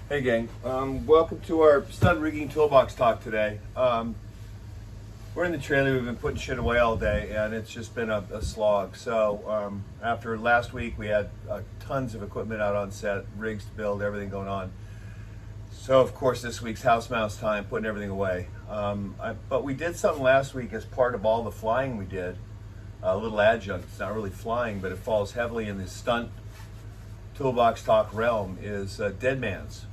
Hey gang, welcome to our stunt rigging toolbox talk today. We're in the trailer, we've been putting shit away all day and it's just been a slog. So after last week we had tons of equipment out on set, rigs to build, everything going on. So of course this week's house mouse time, putting everything away. But we did something last week as part of all the flying we did, a little adjunct. It's not really flying, but it falls heavily in the stunt toolbox talk realm, is dead man's.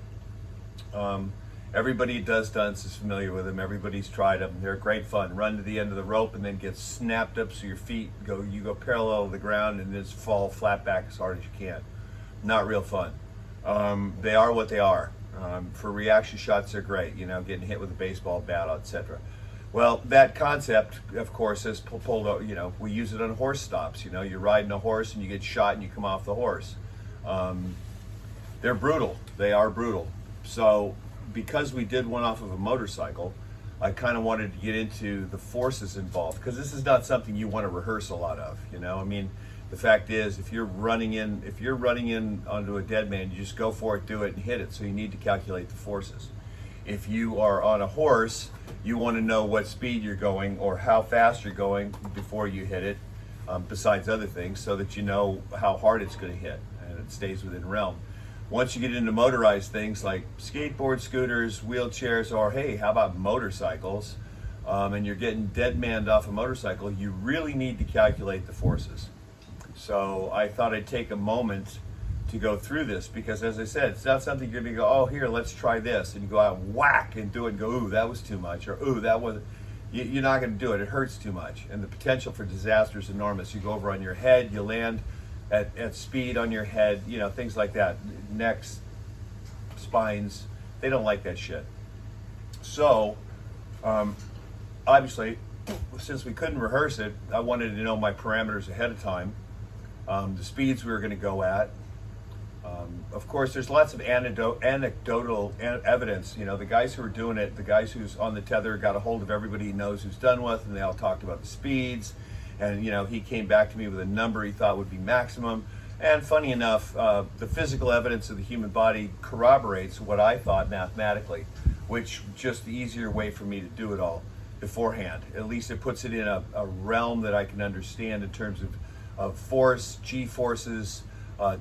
Everybody who does stunts is familiar with them. Everybody's tried them. They're great fun. Run to the end of the rope and then get snapped up so your feet you go parallel to the ground and just fall flat back as hard as you can. Not real fun. They are what they are. For reaction shots, they're great. You know, getting hit with a baseball bat, etc. Well, that concept, of course, is pulled out. You know, we use it on horse stops. You know, you're riding a horse and you get shot and you come off the horse. They're brutal. They are brutal. So because we did one off of a motorcycle, I kind of wanted to get into the forces involved, because this is not something you want to rehearse a lot of. You know, I mean, the fact is, if you're running in onto a dead man, you just go for it, do it, and hit it. So you need to calculate the forces. If you are on a horse, you want to know what speed you're going or how fast you're going before you hit it, besides other things, so that you know how hard it's going to hit and it stays within realm. Once you get into motorized things like skateboard, scooters, wheelchairs, or hey, how about motorcycles, and you're getting dead manned off a motorcycle, you really need to calculate the forces. So I thought I'd take a moment to go through this, because as I said, it's not something you're gonna go, oh, here, let's try this, and you go out and whack and do it and go, ooh, that was too much, or ooh, that was, you're not gonna do it, it hurts too much, and the potential for disaster is enormous. You go over on your head, you land at speed on your head, you know, things like that. Necks, spines, they don't like that shit. So, obviously, since we couldn't rehearse it, I wanted to know my parameters ahead of time, the speeds we were going to go at. Of course, there's lots of anecdotal evidence. You know, the guys who are doing it, the guys who's on the tether got a hold of everybody he knows who's done with, and they all talked about the speeds. And, you know, he came back to me with a number he thought would be maximum. And funny enough, the physical evidence of the human body corroborates what I thought mathematically, which just the easier way for me to do it all beforehand. At least it puts it in a realm that I can understand in terms of force, G-forces,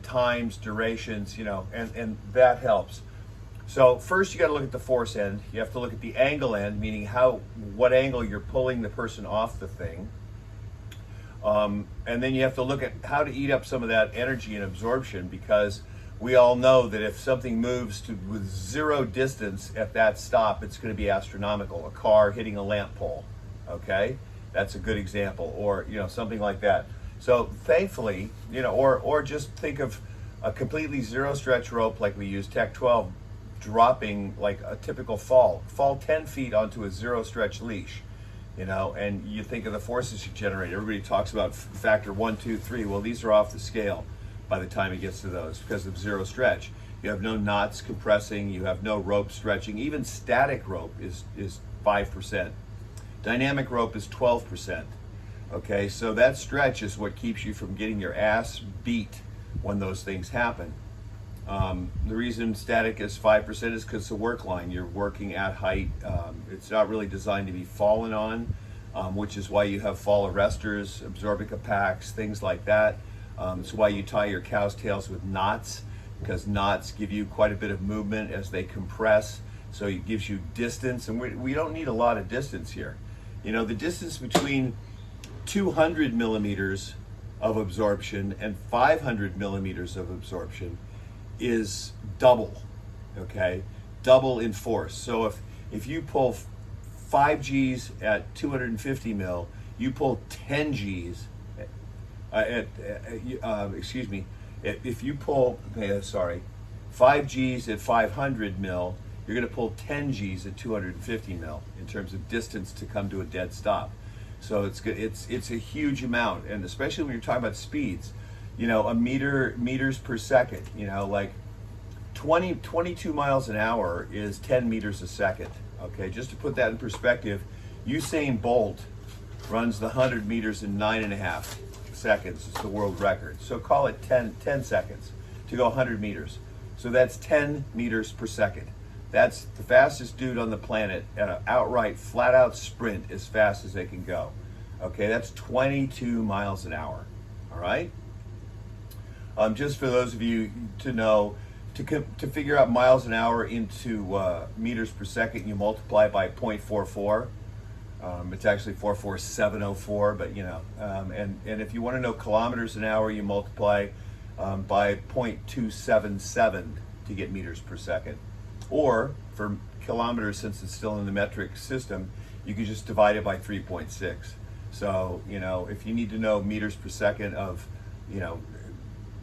times, durations, you know, and that helps. So first you got to look at the force end. You have to look at the angle end, meaning what angle you're pulling the person off the thing. And then you have to look at how to eat up some of that energy and absorption, because we all know that if something moves with zero distance at that stop, it's going to be astronomical. A car hitting a lamp pole, okay? That's a good example, or, you know, something like that. So thankfully, you know, or just think of a completely zero stretch rope like we use Tech 12, dropping like a typical fall 10 feet onto a zero stretch leash. You know, and you think of the forces you generate. Everybody talks about factor 1, 2, 3. Well, these are off the scale by the time it gets to those because of zero stretch. You have no knots compressing. You have no rope stretching. Even static rope is 5%. Dynamic rope is 12%. Okay, so that stretch is what keeps you from getting your ass beat when those things happen. The reason static is 5% is because it's a work line. You're working at height. It's not really designed to be fallen on, which is why you have fall arresters, absorbica packs, things like that. It's why you tie your cow's tails with knots, because knots give you quite a bit of movement as they compress. So it gives you distance, and we don't need a lot of distance here. You know, the distance between 200 millimeters of absorption and 500 millimeters of absorption is double, okay? Double in force. So if you pull 5 G's at 250 mil, you pull 10 G's if you pull, 5 G's at 500 mil, you're gonna pull 10 G's at 250 mil in terms of distance to come to a dead stop. So it's good. It's a huge amount, and especially when you're talking about speeds. You know, meters per second, you know, like 22 miles an hour is 10 meters a second. Okay, just to put that in perspective, Usain Bolt runs the 100 meters in 9.5 seconds. It's the world record. So call it 10 seconds to go 100 meters. So that's 10 meters per second. That's the fastest dude on the planet at an outright, flat out sprint as fast as they can go. Okay, that's 22 miles an hour. All right? Just for those of you to know, to figure out miles an hour into meters per second, you multiply by 0.44. It's actually 44704, but you know, and if you want to know kilometers an hour, you multiply by 0.277 to get meters per second. Or for kilometers, since it's still in the metric system, you can just divide it by 3.6. So, you know, if you need to know meters per second of, you know,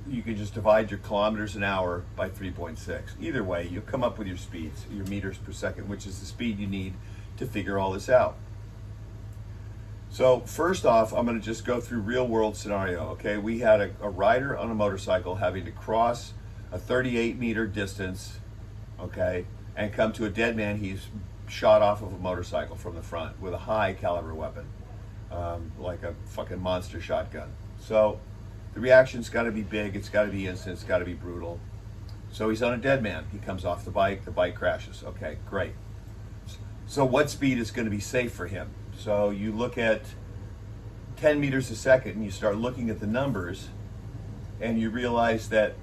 you can just divide your kilometers an hour by 3.6. Either way, you'll come up with your speeds, your meters per second, which is the speed you need to figure all this out. So first off, I'm going to just go through real world scenario. Okay, we had a rider on a motorcycle having to cross a 38-meter distance, okay, and come to a dead man. He's shot off of a motorcycle from the front with a high caliber weapon, like a fucking monster shotgun. So the reaction's got to be big, it's got to be instant, it's got to be brutal. So he's on a dead man. He comes off the bike crashes. Okay, great. So what speed is going to be safe for him? So you look at 10 meters a second and you start looking at the numbers and you realize that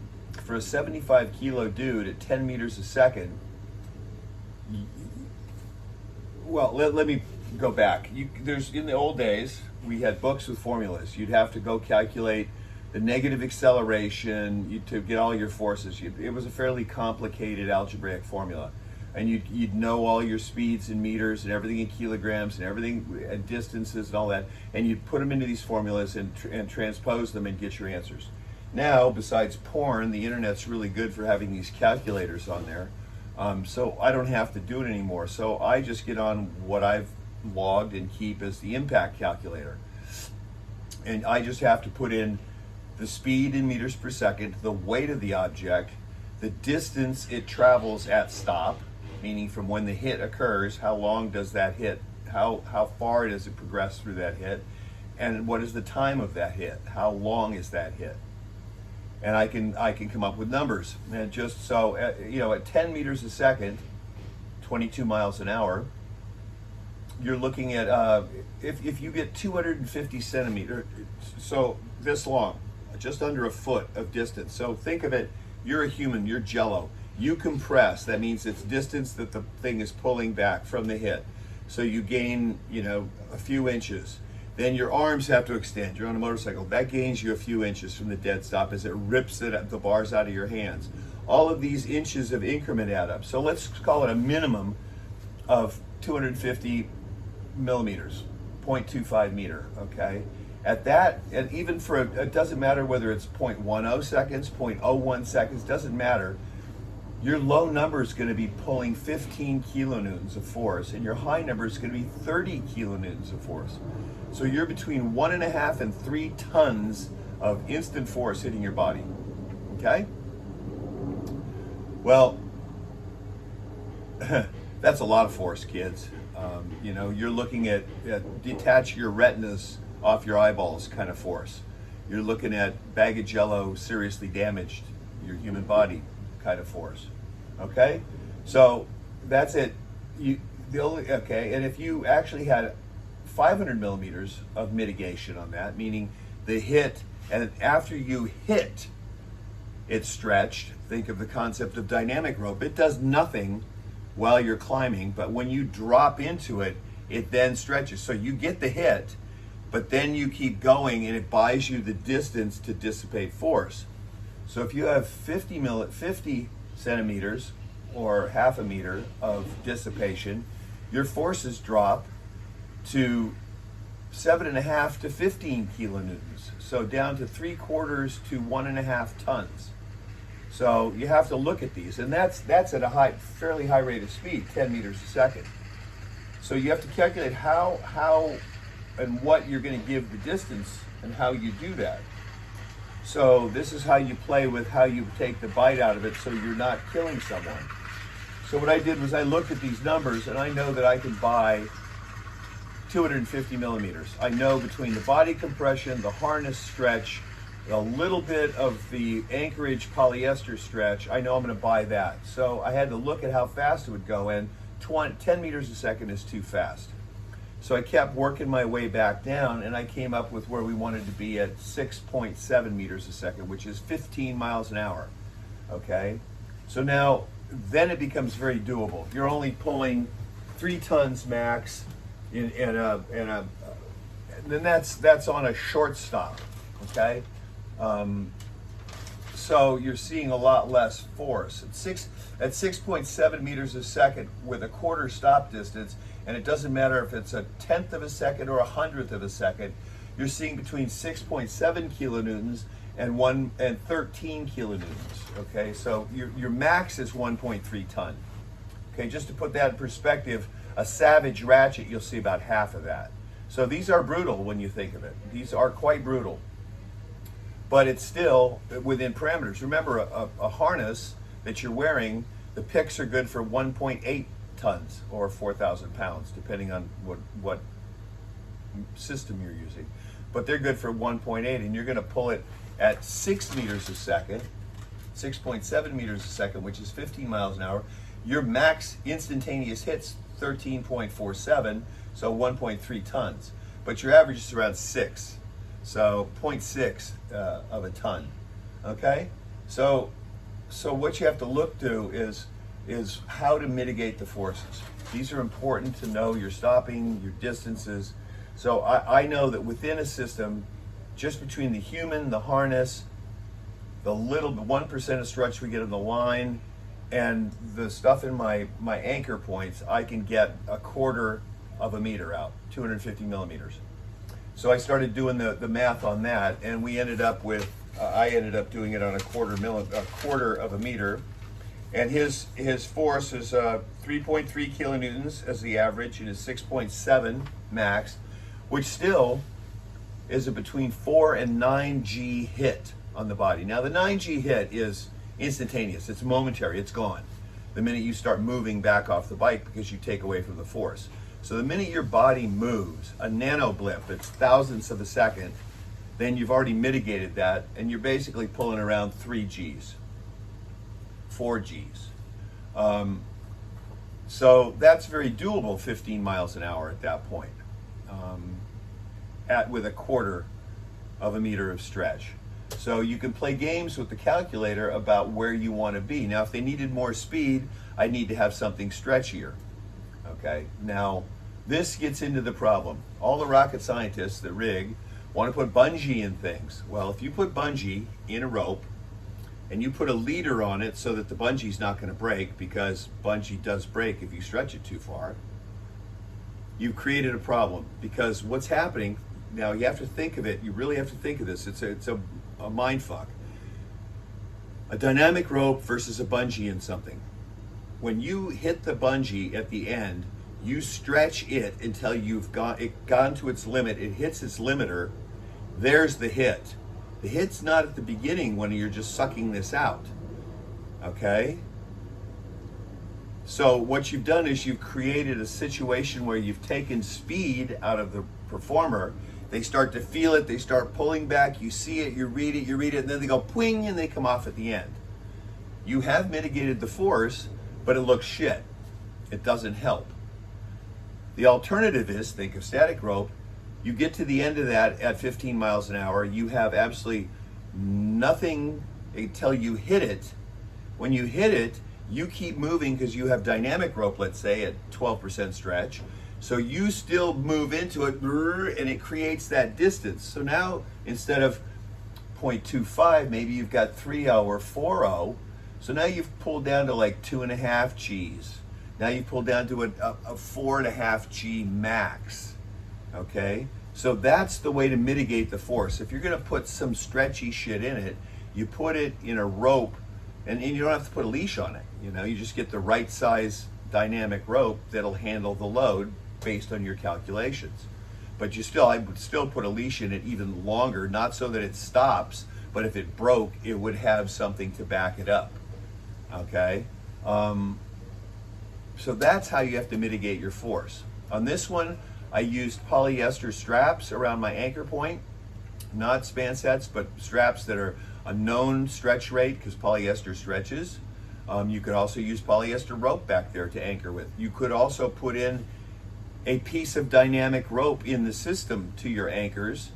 for a 75 kilo dude at 10 meters a second, well, let me go back. In the old days, we had books with formulas. You'd have to go calculate the negative acceleration to get all your forces. It was a fairly complicated algebraic formula. And you'd know all your speeds in meters and everything in kilograms and everything and distances and all that. And you'd put them into these formulas and transpose them and get your answers. Now, besides porn, the internet's really good for having these calculators on there. So I don't have to do it anymore. So I just get on what I've logged and keep as the impact calculator. And I just have to put in the speed in meters per second, the weight of the object, the distance it travels at stop, meaning from when the hit occurs, how long does that hit, how far does it progress through that hit, and what is the time of that hit, how long is that hit. And I can come up with numbers. And just so, you know, at 10 meters a second, 22 miles an hour, you're looking at, if you get 250 centimeters, so this long, just under a foot of distance. So think of it, you're a human, you're jello. You compress, that means it's distance that the thing is pulling back from the hit. So you gain, you know, a few inches. Then your arms have to extend. You're on a motorcycle. That gains you a few inches from the dead stop as it rips the bars out of your hands. All of these inches of increment add up. So let's call it a minimum of 250 millimeters, 0.25 meter, okay? At that, and even for, it doesn't matter whether it's 0.10 seconds, 0.01 seconds, doesn't matter. Your low number is going to be pulling 15 kilonewtons of force, and your high number is going to be 30 kilonewtons of force. So you're between 1.5 and 3 tons of instant force hitting your body. Okay? Well, that's a lot of force, kids. You know, you're looking at detach your retinas off your eyeballs kind of force. You're looking at bag of jello seriously damaged your human body kind of force. Okay? So that's it. And if you actually had 500 millimeters of mitigation on that, meaning the hit, and after you hit, it's stretched. Think of the concept of dynamic rope. It does nothing while you're climbing, but when you drop into it, it then stretches. So you get the hit, but then you keep going and it buys you the distance to dissipate force. So if you have 50 centimeters or half a meter of dissipation, your forces drop to 7.5 to 15 kilonewtons. So down to 3/4 to 1.5 tons. So you have to look at these, and that's at a fairly high rate of speed, 10 meters a second. So you have to calculate how and what you're going to give the distance and how you do that. So this is how you play with how you take the bite out of it so you're not killing someone. So what I did was I looked at these numbers, and I know that I can buy 250 millimeters. I know between the body compression, the harness stretch, a little bit of the anchorage polyester stretch, I know I'm going to buy that. So I had to look at how fast it would go, and 10 meters a second is too fast. So I kept working my way back down, and I came up with where we wanted to be at 6.7 meters a second, which is 15 miles an hour. Okay? So now, then it becomes very doable. You're only pulling 3 tons max, and then that's on a short stop. Okay? So you're seeing a lot less force. At 6.7 meters a second with a quarter stop distance, and it doesn't matter if it's a 1/10 of a second or a 100th of a second, you're seeing between 6.7 kilonewtons and 13 kilonewtons. Okay, so your max is 1.3 ton. Okay, just to put that in perspective, a Savage ratchet, you'll see about half of that. So these are brutal when you think of it. These are quite brutal. But it's still within parameters. Remember, a harness that you're wearing, the picks are good for 1.8 tons or 4,000 pounds, depending on what system you're using. But they're good for 1.8, and you're going to pull it at 6 meters a second, 6.7 meters a second, which is 15 miles an hour. Your max instantaneous hit's 13.47, so 1.3 tons. But your average is around 6. So 0.6 of a ton. Okay? So what you have to look to is how to mitigate the forces. These are important to know your stopping, your distances. So I know that within a system, just between the human, the harness, the 1% of stretch we get in the line, and the stuff in my anchor points, I can get a quarter of a meter out, 250 millimeters. So I started doing the math on that, and we ended up with, I ended up doing it on a quarter of a meter. And his force is 3.3 kilonewtons as the average, and is 6.7 max, which still is a between 4 and 9G hit on the body. Now the 9G hit is instantaneous, it's momentary, it's gone the minute you start moving back off the bike because you take away from the force. So the minute your body moves, a nano blip, it's thousandths of a second, then you've already mitigated that, and you're basically pulling around 3 Gs, 4 Gs. So that's very doable, 15 miles an hour at that point, with a quarter of a meter of stretch. So you can play games with the calculator about where you want to be. Now, if they needed more speed, I need to have something stretchier. Okay, now this gets into the problem. All the rocket scientists that rig want to put bungee in things. Well, if you put bungee in a rope and you put a leader on it so that the bungee's not going to break, because bungee does break if you stretch it too far, you've created a problem. Because what's happening, now you have to think of it, you really have to think of this, it's a mind fuck. A dynamic rope versus a bungee in something. When you hit the bungee at the end, you stretch it until you've gone to its limit. It hits its limiter. There's the hit. The hit's not at the beginning when you're just sucking this out. Okay? So what you've done is you've created a situation where you've taken speed out of the performer. They start to feel it, they start pulling back, you see it, you read it, and then they go pwing and they come off at the end. You have mitigated the force, but it looks shit. It doesn't help. The alternative is, think of static rope, you get to the end of that at 15 miles an hour, you have absolutely nothing until you hit it. When you hit it, you keep moving because you have dynamic rope, let's say, at 12% stretch. So you still move into it, and it creates that distance. So now, instead of 0.25, maybe you've got 3.0 or 4.0. So now you've pulled down to like 2.5 Gs. Now you've pulled down to a 4.5 G max. Okay? So that's the way to mitigate the force. If you're going to put some stretchy shit in it, you put it in a rope, and you don't have to put a leash on it. You know, you just get the right size dynamic rope that'll handle the load based on your calculations. But I would still put a leash in it even longer, not so that it stops, but if it broke, it would have something to back it up. Okay? So that's how you have to mitigate your force. On this one, I used polyester straps around my anchor point. not span sets, but straps that are a known stretch rate, because polyester stretches. You could also use polyester rope back there to anchor with. You could also put in a piece of dynamic rope in the system to your anchors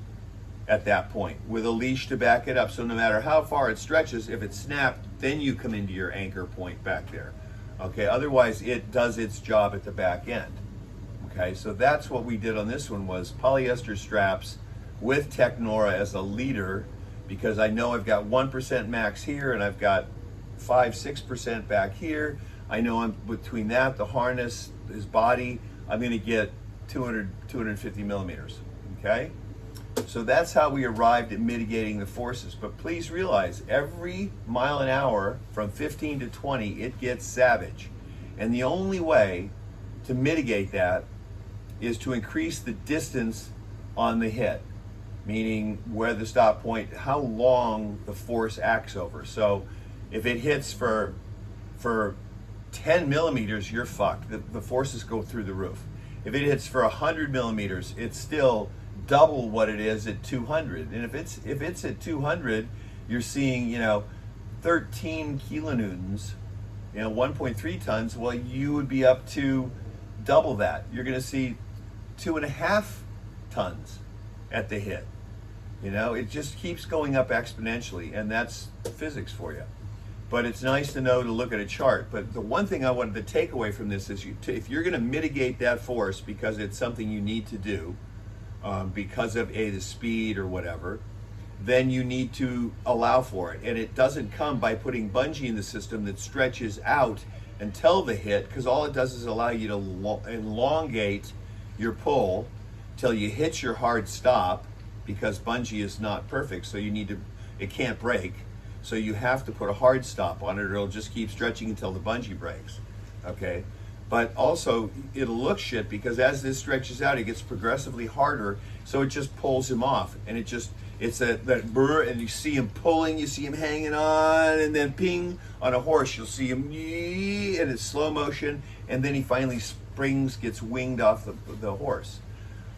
at that point with a leash to back it up. So no matter how far it stretches, if it's snapped, then you come into your anchor point back there. Okay, otherwise it does its job at the back end. Okay, so that's what we did on this one, was polyester straps with Technora as a leader, because I know I've got 1% max here and I've got 5-6% back here. I know I'm between that, the harness, his body, I'm going to get 250 millimeters. Okay, so that's how we arrived at mitigating the forces. But please realize, every mile an hour from 15 to 20, it gets savage, and the only way to mitigate that is to increase the distance on the hit, meaning where the stop point, how long the force acts over. So if it hits for 10 millimeters, you're fucked. The forces go through the roof. If it hits for 100 millimeters, it's still double what it is at 200. And if it's at 200, you're seeing 13 kilonewtons, 1.3 tons. Well, you would be up to double that. You're going to see 2.5 tons at the hit. It just keeps going up exponentially, and that's physics for you. But it's nice to know to look at a chart. But the one thing I wanted to take away from this is, if you're going to mitigate that force because it's something you need to do, because of the speed or whatever, then you need to allow for it. And it doesn't come by putting bungee in the system that stretches out until the hit, because all it does is allow you to elongate your pull till you hit your hard stop, because bungee is not perfect, so it can't break. So you have to put a hard stop on it, or it'll just keep stretching until the bungee breaks. Okay? But also, it'll look shit, because as this stretches out, it gets progressively harder, so it just pulls him off. And it's that burr, and you see him pulling, you see him hanging on, and then ping. On a horse, you'll see him, and it's slow motion, and then he finally springs, gets winged off the horse.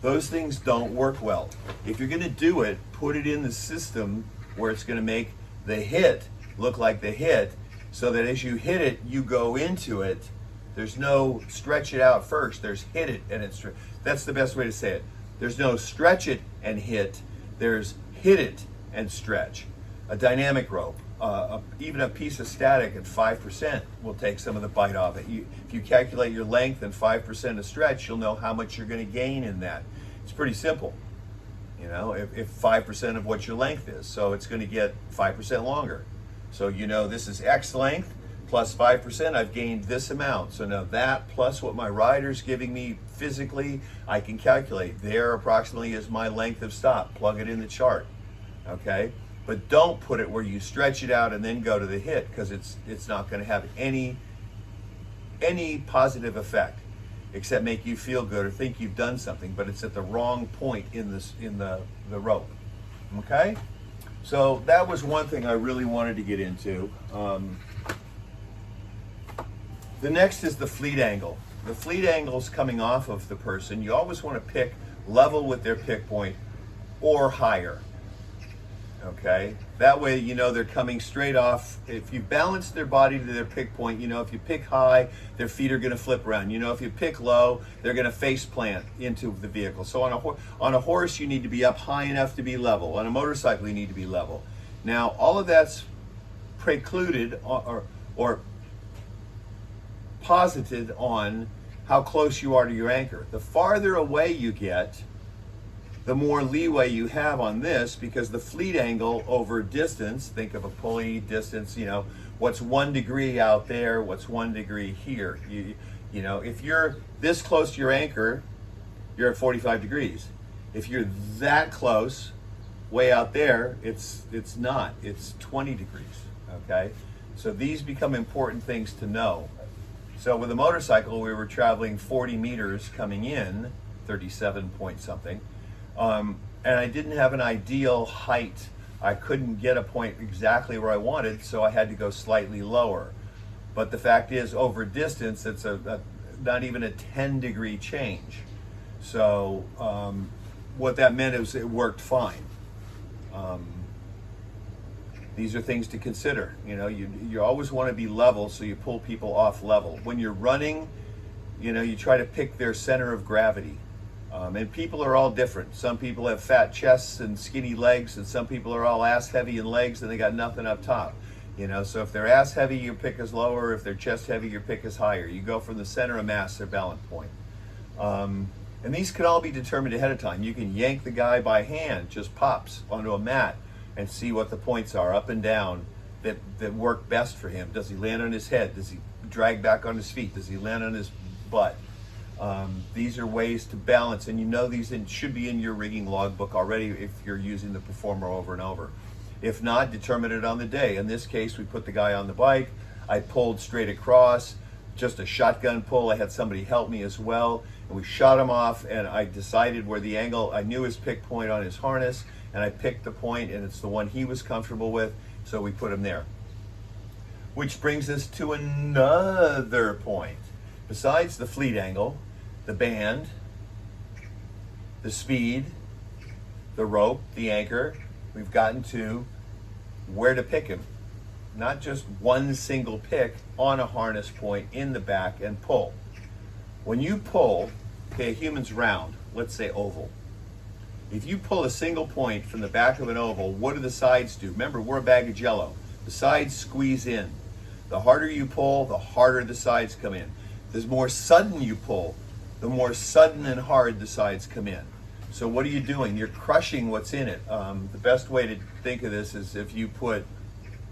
Those things don't work well. If you're gonna do it, put it in the system where it's gonna make the hit look like the hit, so that as you hit it, you go into it. There's no stretch it out first. There's hit it and it's that's the best way to say it. There's no stretch it and hit. There's hit it and stretch. A dynamic rope, even a piece of static at 5% will take some of the bite off it. If you calculate your length and 5% of stretch, you'll know how much you're going to gain in that. It's pretty simple. If 5% of what your length is, so it's going to get 5% longer. So this is X length plus 5%, I've gained this amount. So now that plus what my rider's giving me physically, I can calculate. There approximately is my length of stop. Plug it in the chart. Okay? But don't put it where you stretch it out and then go to the hit, because it's not going to have any positive effect, except make you feel good or think you've done something, but it's at the wrong point in the rope. Okay? So that was one thing I really wanted to get into. The next is the fleet angle. The fleet angle is coming off of the person. You always want to pick level with their pick point or higher. Okay? That way they're coming straight off. If you balance their body to their pick point, if you pick high, their feet are going to flip around. If you pick low, they're going to face plant into the vehicle. So on a horse, you need to be up high enough to be level. On a motorcycle, you need to be level. Now, all of that's precluded or posited on how close you are to your anchor. The farther away you get, the more leeway you have on this, because the fleet angle over distance, think of a pulley distance, what's 1 degree out there, what's 1 degree here. If you're this close to your anchor, you're at 45 degrees. If you're that close, way out there, it's not, it's 20 degrees, okay? So these become important things to know. So with a motorcycle, we were traveling 40 meters coming in, 37 point something, and I didn't have an ideal height. I couldn't get a point exactly where I wanted, so I had to go slightly lower. But the fact is, over distance, it's not even a 10 degree change. So what that meant is it worked fine. Um, these are things to consider. You know, you always want to be level, so you pull people off level. When you're running, you know, you try to pick their center of gravity. And people are all different. Some people have fat chests and skinny legs, and some people are all ass heavy in legs and they got nothing up top. You know, so if they're ass heavy, your pick is lower. If they're chest heavy, your pick is higher. You go from the center of mass, their balance point. And these can all be determined ahead of time. You can yank the guy by hand, just pops onto a mat, and see what the points are up and down that work best for him. Does he land on his head? Does he drag back on his feet? Does he land on his butt? These are ways to balance, and you know these should be in your rigging logbook already if you're using the performer over and over. If not, determine it on the day. In this case, we put the guy on the bike. I pulled straight across, just a shotgun pull. I had somebody help me as well, and we shot him off, and I decided where the angle, I knew his pick point on his harness, and I picked the point, and it's the one he was comfortable with, so we put him there. Which brings us to another point. Besides the fleet angle, the band, the speed, the rope, the anchor, we've gotten to where to pick him. Not just one single pick on a harness point in the back and pull. When you pull, okay, a human's round, let's say oval. If you pull a single point from the back of an oval, what do the sides do? Remember, we're a bag of jello. The sides squeeze in. The harder you pull, the harder the sides come in. The more sudden you pull, the more sudden and hard the sides come in. So what are you doing? You're crushing what's in it. The best way to think of this is if you put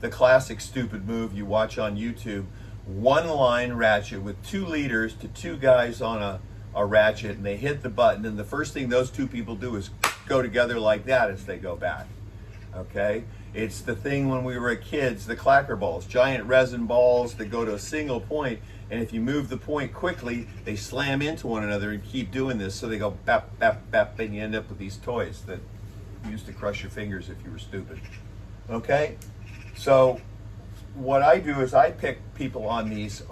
the classic stupid move you watch on YouTube, one line ratchet with 2 leaders to 2 guys on a ratchet, and they hit the button, and the first thing those 2 people do is go together like that as they go back. Okay? It's the thing when we were kids, the clacker balls, giant resin balls that go to a single point, and if you move the point quickly, they slam into one another and keep doing this, so they go bap, bap, bap, and you end up with these toys that used to crush your fingers if you were stupid. Okay? So what I do is I pick people on these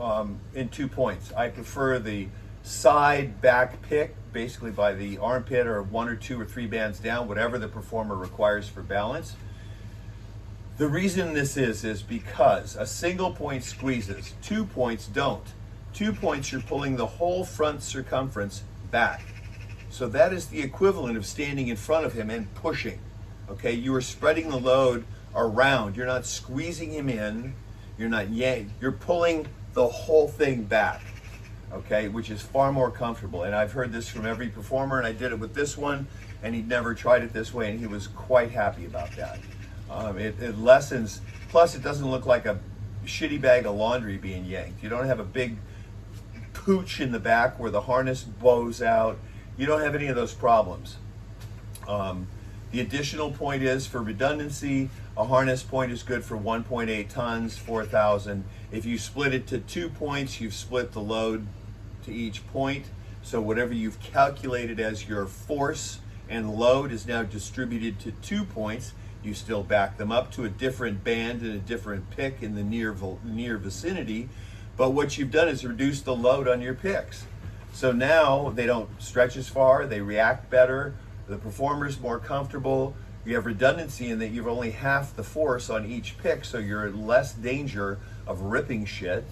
in 2 points. I prefer the side back pick, basically by the armpit or 1 or 2 or 3 bands down, whatever the performer requires for balance. The reason this is because a single point squeezes, 2 points don't. 2 points, you're pulling the whole front circumference back. So that is the equivalent of standing in front of him and pushing. Okay, you are spreading the load around. You're not squeezing him in. You're not yanking. You're pulling the whole thing back. Okay, which is far more comfortable. And I've heard this from every performer, and I did it with this one, and he'd never tried it this way, and he was quite happy about that. It lessens, plus it doesn't look like a shitty bag of laundry being yanked. You don't have a big pooch in the back where the harness bows out. You don't have any of those problems. The additional point is, for redundancy, a harness point is good for 1.8 tons, 4,000. If you split it to 2 points, you've split the load to each point. So whatever you've calculated as your force and load is now distributed to 2 points. You still back them up to a different band and a different pick in the near vicinity. But what you've done is reduce the load on your picks. So now they don't stretch as far, they react better, the performer's more comfortable. You have redundancy in that you've only half the force on each pick, so you're in less danger of ripping shit,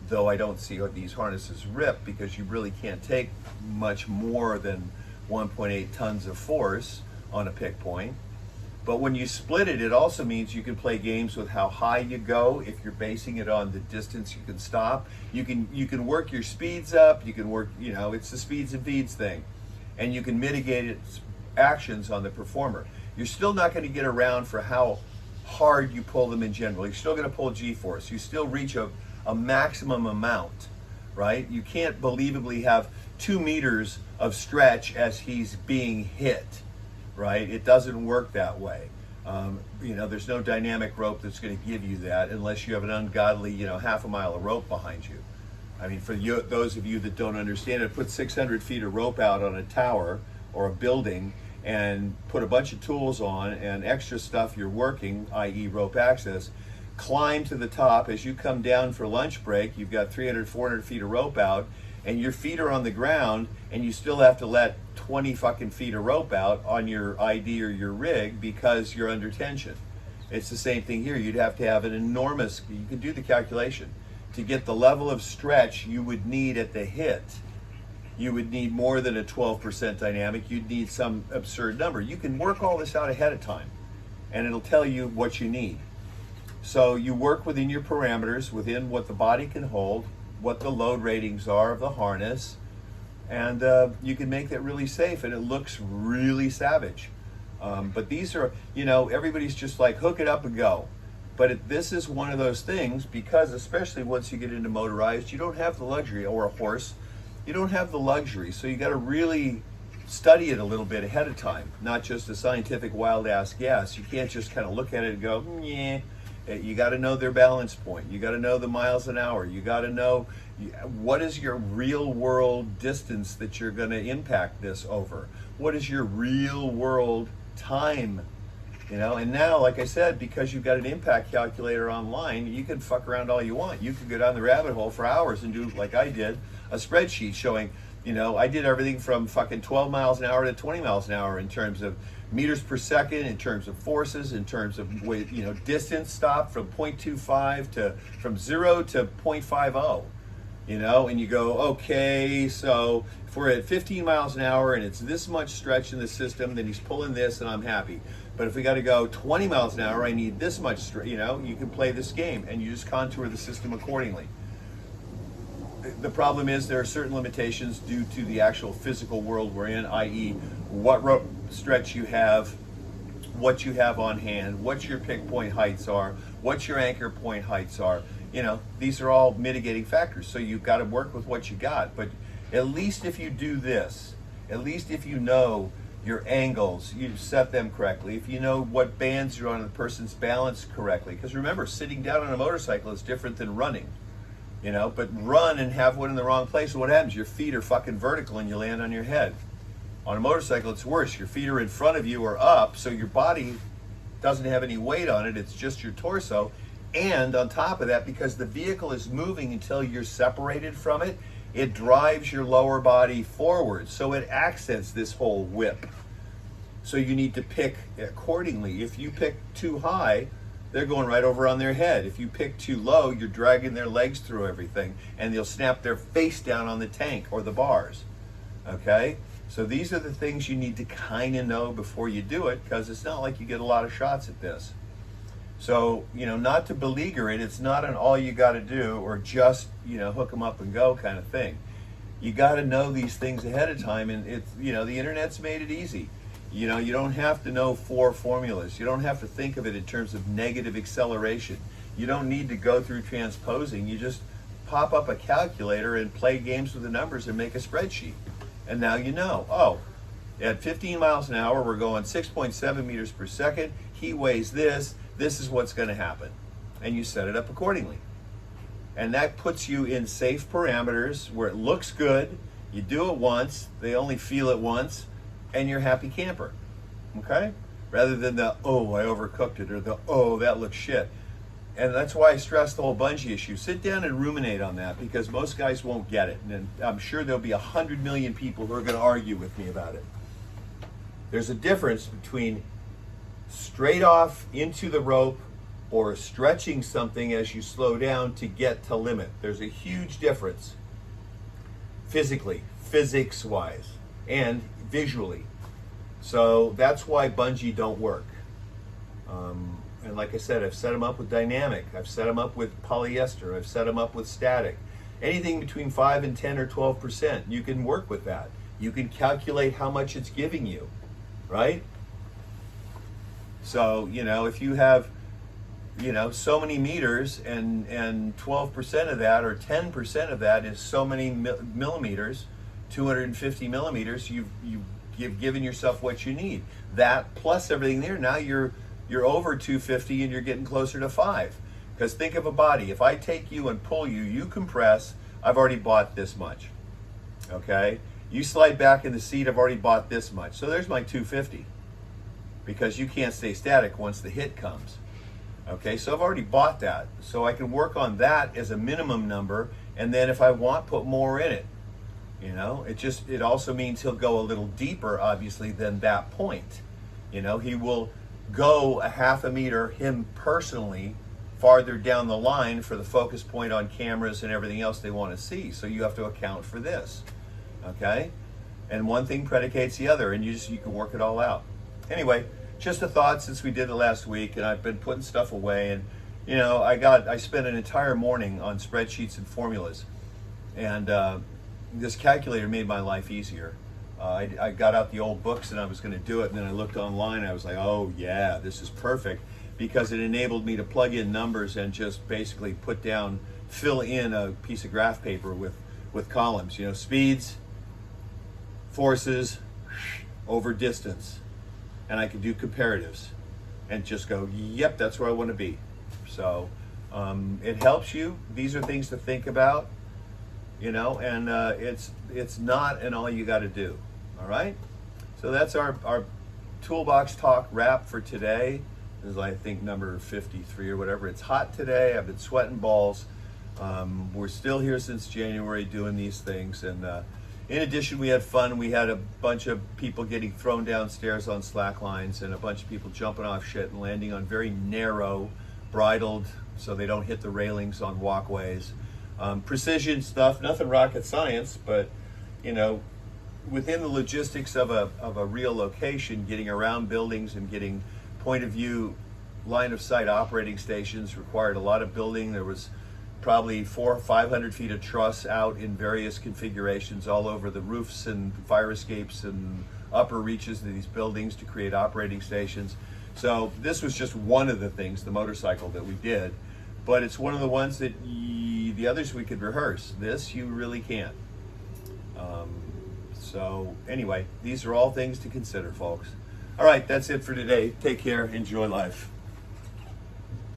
though I don't see these harnesses rip because you really can't take much more than 1.8 tons of force on a pick point. But when you split it, it also means you can play games with how high you go. If you're basing it on the distance you can stop, you can work your speeds up. You can work, it's the speeds and feeds thing, and you can mitigate its actions on the performer. You're still not going to get around for how hard you pull them in general. You're still going to pull G-force. You still reach a maximum amount, right? You can't believably have 2 meters of stretch as he's being hit. Right? It doesn't work that way. There's no dynamic rope that's going to give you that unless you have an ungodly, half a mile of rope behind you. I mean, for you, those of you that don't understand it, put 600 feet of rope out on a tower or a building and put a bunch of tools on and extra stuff you're working, i.e. rope access, climb to the top. As you come down for lunch break, you've got 300, 400 feet of rope out, and your feet are on the ground, and you still have to let 20 fucking feet of rope out on your ID or your rig because you're under tension. It's the same thing here. You'd have to have an enormous, you can do the calculation, to get the level of stretch you would need at the hit. You would need more than a 12% dynamic. You'd need some absurd number. You can work all this out ahead of time, and it'll tell you what you need. So you work within your parameters, within what the body can hold, what the load ratings are of the harness, and you can make that really safe, and it looks really savage. But these are, everybody's just like, hook it up and go. But this is one of those things, because especially once you get into motorized, you don't have the luxury, or a horse, you don't have the luxury. So you got to really study it a little bit ahead of time, not just a scientific wild ass guess. You can't just kind of look at it and go, yeah. You got to know their balance point. You got to know the miles an hour. You got to know what is your real world distance that you're going to impact this over. What is your real world time? And now, like I said, because you've got an impact calculator online, you can fuck around all you want. You can go down the rabbit hole for hours and do, like I did, a spreadsheet showing, I did everything from fucking 12 miles an hour to 20 miles an hour in terms of meters per second, in terms of forces, in terms of weight, distance stop from 0.25 to from 0 to 0.50. And you go, okay, so if we're at 15 miles an hour and it's this much stretch in the system, then he's pulling this and I'm happy. But if we got to go 20 miles an hour, I need this much, you can play this game and you just contour the system accordingly. The problem is there are certain limitations due to the actual physical world we're in, i.e. what rope stretch you have, what you have on hand, what your pick point heights are, what your anchor point heights are. These are all mitigating factors. So you've got to work with what you got. But at least if you do this, at least if you know your angles, you set them correctly, if you know what bands you're on and the person's balanced correctly. Because remember, sitting down on a motorcycle is different than running. But run and have one in the wrong place, what happens? Your feet are fucking vertical and you land on your head. On a motorcycle, it's worse. Your feet are in front of you or up, so your body doesn't have any weight on it. It's just your torso. And on top of that, because the vehicle is moving until you're separated from it, it drives your lower body forward. So it accents this whole whip. So you need to pick accordingly. If you pick too high, they're going right over on their head. If you pick too low, you're dragging their legs through everything, and they'll snap their face down on the tank or the bars. Okay? So these are the things you need to kind of know before you do it, because it's not like you get a lot of shots at this. So, not to beleaguer it, it's not an all you got to do or just, hook them up and go kind of thing. You got to know these things ahead of time, and it's, the internet's made it easy. You don't have to know 4 formulas. You don't have to think of it in terms of negative acceleration. You don't need to go through transposing. You just pop up a calculator and play games with the numbers and make a spreadsheet. And now at 15 miles an hour, we're going 6.7 meters per second. He weighs this. This is what's going to happen. And you set it up accordingly. And that puts you in safe parameters where it looks good. You do it once. They only feel it once. And you're happy camper. Okay? Rather than the, I overcooked it, or the, that looks shit. And that's why I stress the whole bungee issue. Sit down and ruminate on that, because most guys won't get it. And I'm sure there'll be 100 million people who are going to argue with me about it. There's a difference between straight off into the rope or stretching something as you slow down to get to limit. There's a huge difference physically, physics-wise, and visually. So that's why bungee don't work. And like I said, I've set them up with dynamic. I've set them up with polyester. I've set them up with static. Anything between 5 and 10 or 12%, you can work with that. You can calculate how much it's giving you, right? So, if you have, so many meters and 12% of that or 10% of that is so many millimeters, 250 millimeters, you've given yourself what you need. That plus everything there, now you're over 250 and you're getting closer to 5. Because think of a body. If I take you and pull you, you compress, I've already bought this much. Okay? You slide back in the seat, I've already bought this much. So there's my 250. Because you can't stay static once the hit comes. Okay, so I've already bought that. So I can work on that as a minimum number, and then if I want, put more in it. You know, it also means he'll go a little deeper, obviously, than that point. You know, he will go a half a meter, him personally, farther down the line for the focus point on cameras and everything else they want to see. So you have to account for this, okay? And one thing predicates the other, and you can work it all out. Anyway, just a thought since we did it last week, and I've been putting stuff away, and you know, I spent an entire morning on spreadsheets and formulas, and this calculator made my life easier. I got out the old books and I was going to do it, and then I looked online and I was like, oh yeah, this is perfect, because it enabled me to plug in numbers and just basically fill in a piece of graph paper with columns, you know, speeds, forces, over distance, and I could do comparatives and just go, yep, that's where I want to be. So it helps you. These are things to think about, you know, and it's not an all you got to do. All right, so that's our Toolbox Talk wrap for today. This is, I think, number 53 or whatever. It's hot today. I've been sweating balls. We're still here since January doing these things, and in addition, we had fun. We had a bunch of people getting thrown downstairs on slack lines, and a bunch of people jumping off shit and landing on very narrow, bridled, so they don't hit the railings on walkways. Precision stuff, nothing rocket science, but you know, within the logistics of a real location, getting around buildings and getting point of view, line of sight operating stations required a lot of building. There was probably 400 or 500 feet of truss out in various configurations all over the roofs and fire escapes and upper reaches of these buildings to create operating stations. So this was just one of the things, the motorcycle, that we did, but it's one of the ones that the others we could rehearse. This you really can't. So anyway, these are all things to consider, folks. All right, that's it for today. Take care. Enjoy life.